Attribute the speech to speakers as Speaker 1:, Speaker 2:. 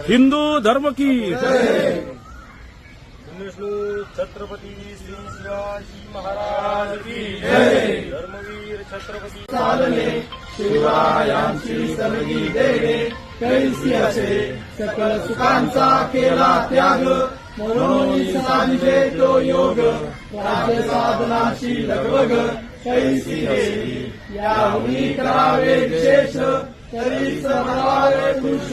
Speaker 1: हिंदू धर्म की
Speaker 2: छत्रपती श्री शिवाजी महाराज की जय. धर्मवीर छत्रपती
Speaker 3: चालणे शिवरायांची सलगी देणे कैसी असे सकल सुखांचा केला त्याग म्हणून साधिले तो योग राज्य साधनाची लगबग कैसी देवी याहून करावे विशेष तरी समारे खुश